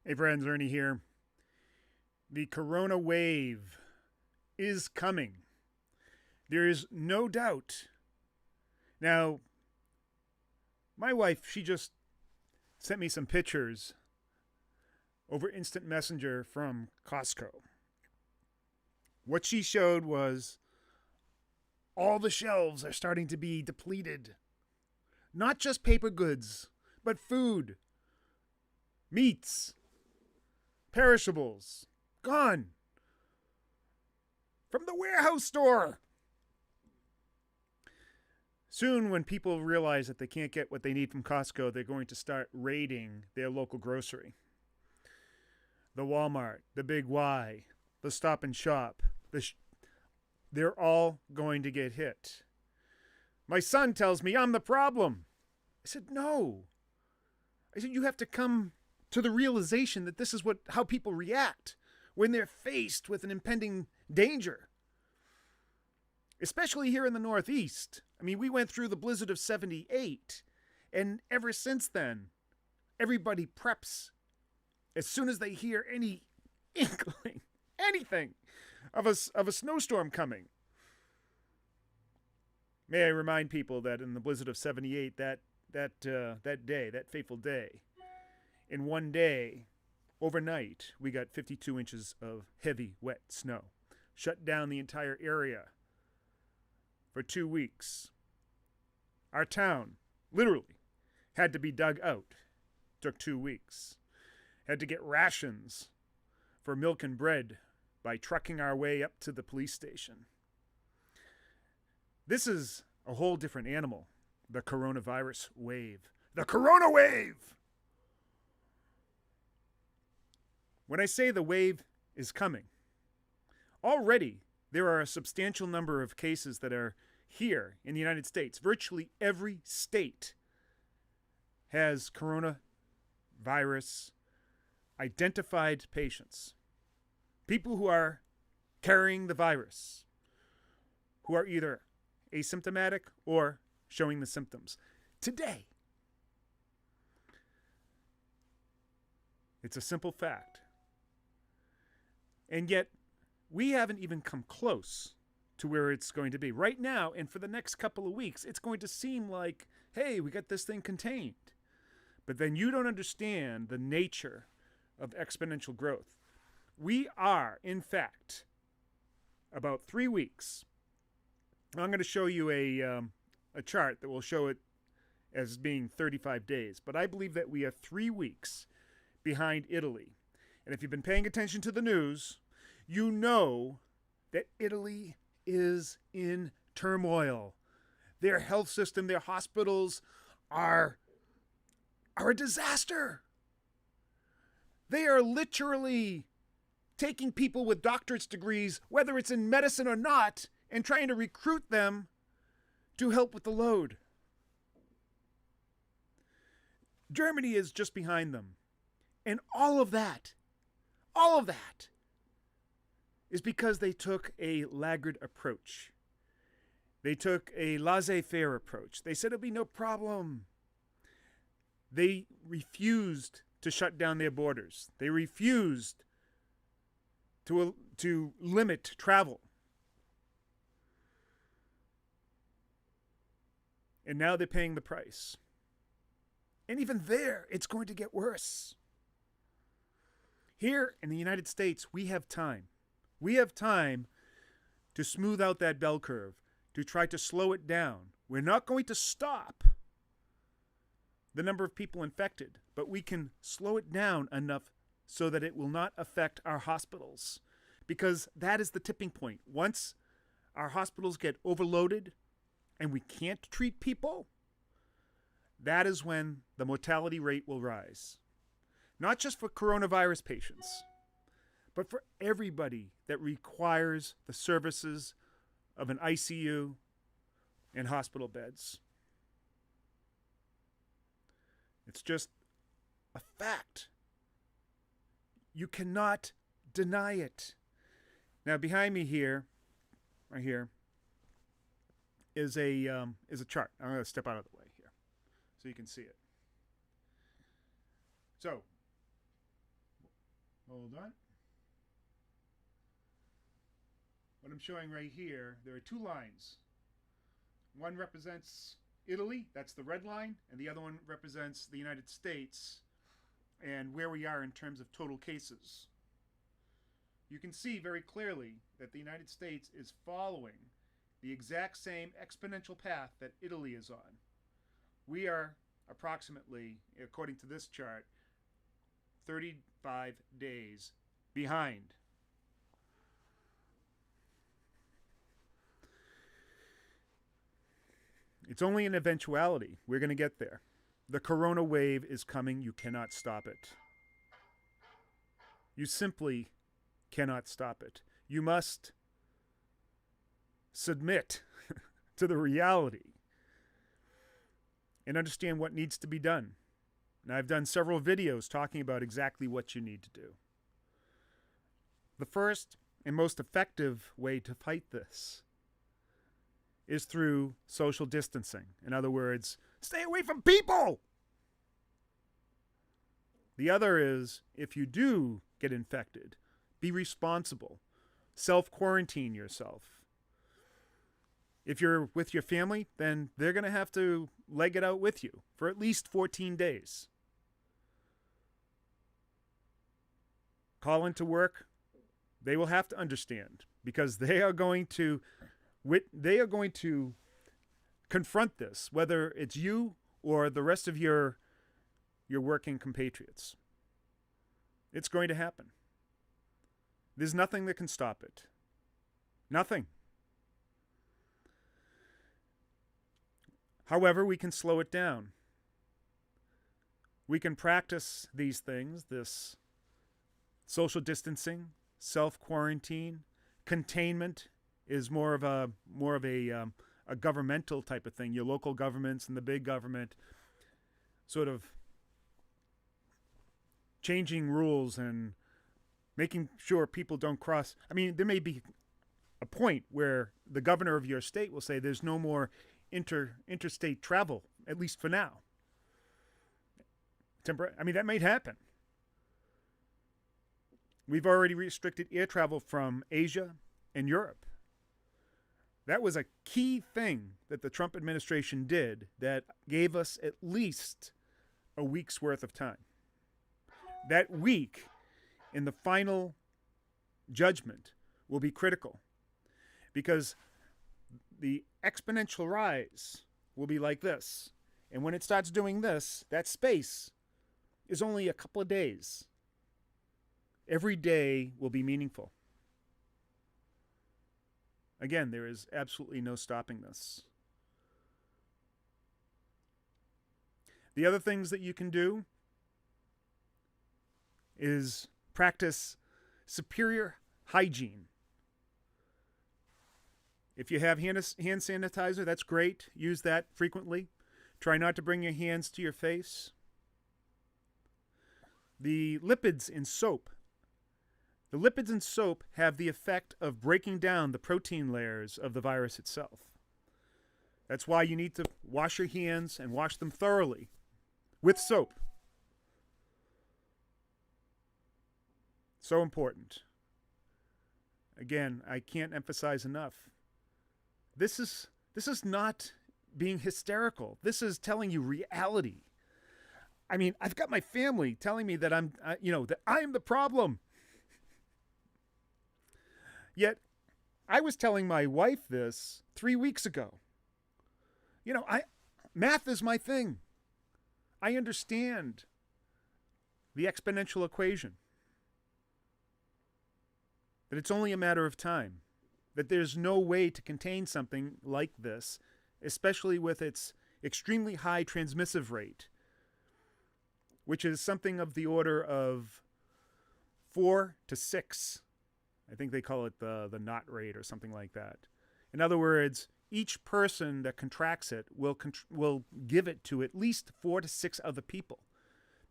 Hey friends, Ernie here. The corona wave is coming. There is no doubt. Now, my wife, she just sent me some pictures over Instant Messenger from Costco. What she showed was all the shelves are starting to be depleted. Not just paper goods, but food, meats, perishables, gone from the warehouse store. Soon, when people realize that they can't get what they need from Costco, they're going to start raiding their local grocery. The Walmart, the Big Y, the Stop and Shop, they're all going to get hit. My son tells me I'm the problem. I said, no. I said, you have to come to the realization that this is how people react when they're faced with an impending danger. Especially here in the Northeast. I mean, we went through the blizzard of 78, and ever since then, everybody preps as soon as they hear any inkling, anything of a snowstorm coming. May I remind people that in the blizzard of 78, that fateful day, in one day, overnight, we got 52 inches of heavy, wet snow. Shut down the entire area for 2 weeks. Our town, literally, had to be dug out. Took 2 weeks. Had to get rations for milk and bread by trucking our way up to the police station. This is a whole different animal, the coronavirus wave. The corona wave! When I say the wave is coming, already there are a substantial number of cases that are here in the United States. Virtually every state has coronavirus identified patients. People who are carrying the virus, who are either asymptomatic or showing the symptoms. Today, it's a simple fact. And yet, we haven't even come close to where it's going to be. Right now, and for the next couple of weeks, it's going to seem like, hey, we got this thing contained. But then you don't understand the nature of exponential growth. We are, in fact, about 3 weeks. I'm going to show you a chart that will show it as being 35 days. But I believe that we are 3 weeks behind Italy. And if you've been paying attention to the news, you know that Italy is in turmoil. Their health system, their hospitals are a disaster. They are literally taking people with doctorate degrees, whether it's in medicine or not, and trying to recruit them to help with the load. Germany is just behind them. And all of that is because they took a laggard approach. They took a laissez-faire approach. They said it'll be no problem. They refused to shut down their borders. They refused to limit travel. And now they're paying the price. And even there, it's going to get worse. Here in the United States, we have time. We have time to smooth out that bell curve, to try to slow it down. We're not going to stop the number of people infected, but we can slow it down enough so that it will not affect our hospitals. Because that is the tipping point. Once our hospitals get overloaded and we can't treat people, that is when the mortality rate will rise. Not just for coronavirus patients, but for everybody that requires the services of an ICU and hospital beds. It's just a fact. You cannot deny it. Now, behind me here, right here, is a chart. I'm going to step out of the way here so you can see it. So, Hold on. What I'm showing right here, there are two lines. One represents Italy, that's the red line, and the other one represents the United States and where we are in terms of total cases. You can see very clearly that the United States is following the exact same exponential path that Italy is on. We are approximately, according to this chart, 35 days behind. It's only an eventuality. We're going to get there. The corona wave is coming. You cannot stop it. You simply cannot stop it. You must submit to the reality and understand what needs to be done. And I've done several videos talking about exactly what you need to do. The first and most effective way to fight this is through social distancing. In other words, stay away from people. The other is, if you do get infected, be responsible. Self-quarantine yourself. If you're with your family, then they're going to have to leg it out with you for at least 14 days. Call into work. They will have to understand because they are going to confront this, whether it's you or the rest of your working compatriots. It's going to happen. There's nothing that can stop it. Nothing. However, we can slow it down. We can practice these things, this social distancing, self-quarantine. Containment is more of a governmental type of thing. Your local governments and the big government sort of changing rules and making sure people don't cross. I mean, there may be a point where the governor of your state will say there's no more interstate travel, at least for now. I mean, that might happen. We've already restricted air travel from Asia and Europe. That was a key thing that the Trump administration did that gave us at least a week's worth of time. That week in the final judgment will be critical because the exponential rise will be like this. And when it starts doing this, that space is only a couple of days. Every day will be meaningful. Again, there is absolutely no stopping this. The other things that you can do is practice superior hygiene. If you have hand sanitizer, that's great. Use that frequently. Try not to bring your hands to your face. The lipids in soap. The lipids in soap have the effect of breaking down the protein layers of the virus itself. That's why you need to wash your hands and wash them thoroughly with soap. So important. Again, I can't emphasize enough. This is not being hysterical. This is telling you reality. I mean, I've got my family telling me that that I am the problem. Yet, I was telling my wife this 3 weeks ago. Math is my thing. I understand the exponential equation. That it's only a matter of time. That there's no way to contain something like this, especially with its extremely high transmissive rate, which is something of the order of 4 to 6. I think they call it the knot rate or something like that. In other words, each person that contracts it will give it to at least 4 to 6 other people.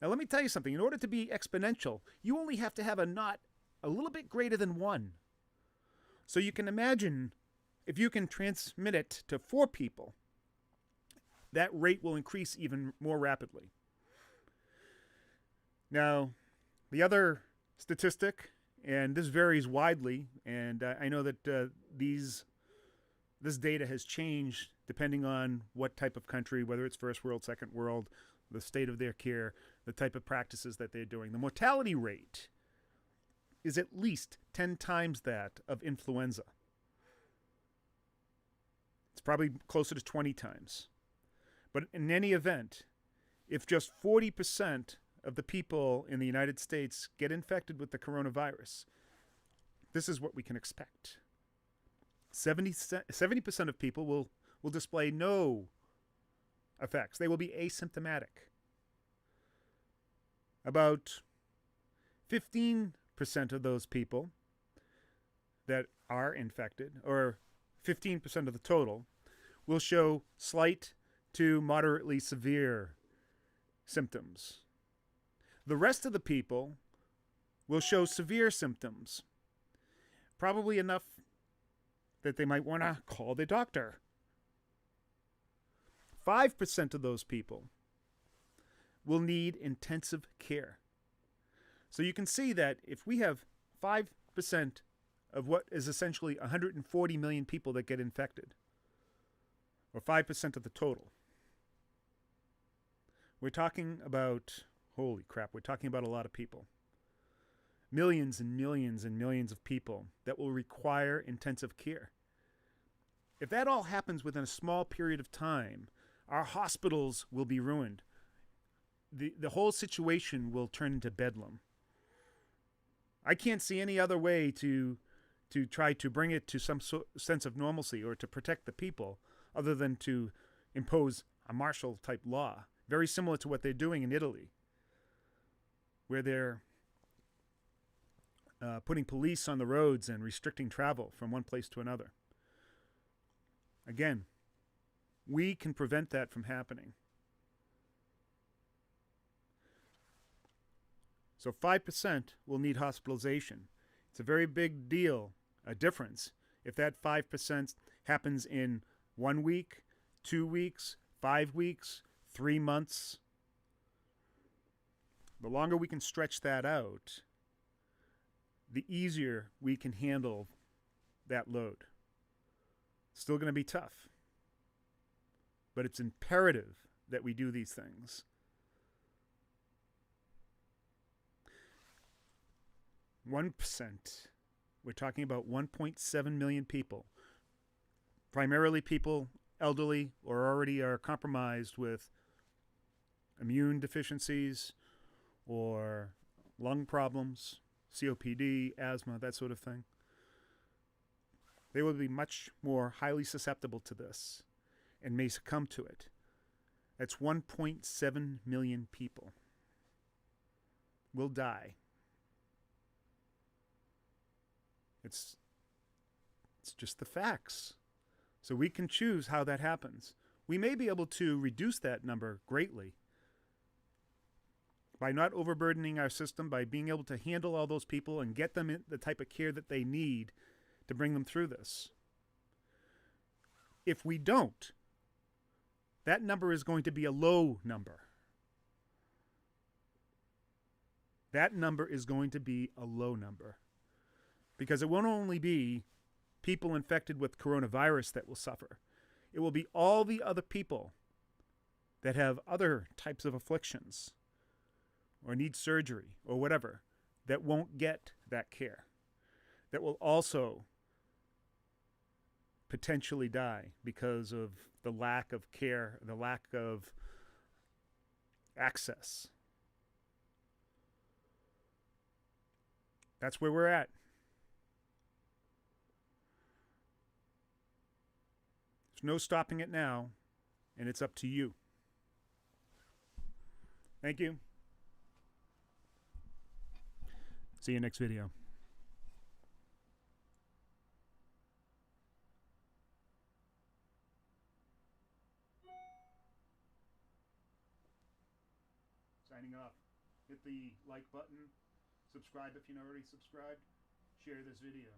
Now, let me tell you something. In order to be exponential, you only have to have a knot a little bit greater than 1. So you can imagine if you can transmit it to 4 people, that rate will increase even more rapidly. Now, the other statistic, and this varies widely, and I know that this data has changed depending on what type of country, whether it's first world, second world, the state of their care, the type of practices that they're doing. The mortality rate is at least 10 times that of influenza. It's probably closer to 20 times. But in any event, if just 40% of the people in the United States get infected with the coronavirus, this is what we can expect. 70% of people will display no effects. They will be asymptomatic. About 15% of those people that are infected, or 15% of the total, will show slight to moderately severe symptoms. The rest of the people will show severe symptoms, probably enough that they might want to call their doctor. 5% of those people will need intensive care. So you can see that if we have 5% of what is essentially 140 million people that get infected, or 5% of the total, we're talking about, holy crap, we're talking about a lot of people. Millions and millions and millions of people that will require intensive care. If that all happens within a small period of time, our hospitals will be ruined. The whole situation will turn into bedlam. I can't see any other way to try to bring it to some sense of normalcy or to protect the people other than to impose a martial type law, very similar to what they're doing in Italy, where they're putting police on the roads and restricting travel from one place to another. Again, we can prevent that from happening. So 5% will need hospitalization. It's a very big deal, a difference, if that 5% happens in 1 week, 2 weeks, 5 weeks, 3 months. The longer we can stretch that out, the easier we can handle that load. It's still going to be tough, but it's imperative that we do these things. 1%, we're talking about 1.7 million people, primarily people elderly or already are compromised with immune deficiencies or lung problems, COPD, asthma, that sort of thing. They will be much more highly susceptible to this and may succumb to it. That's 1.7 million people will die. It's just the facts. So we can choose how that happens. We may be able to reduce that number greatly by not overburdening our system, by being able to handle all those people and get them in the type of care that they need to bring them through this. If we don't, that number is going to be a low number. That number is going to be a low number. Because it won't only be people infected with coronavirus that will suffer. It will be all the other people that have other types of afflictions or need surgery or whatever that won't get that care, that will also potentially die because of the lack of care, the lack of access. That's where we're at. There's no stopping it now, and it's up to you. Thank you. See you next video. Signing off. Hit the like button. Subscribe if you're not already subscribed. Share this video.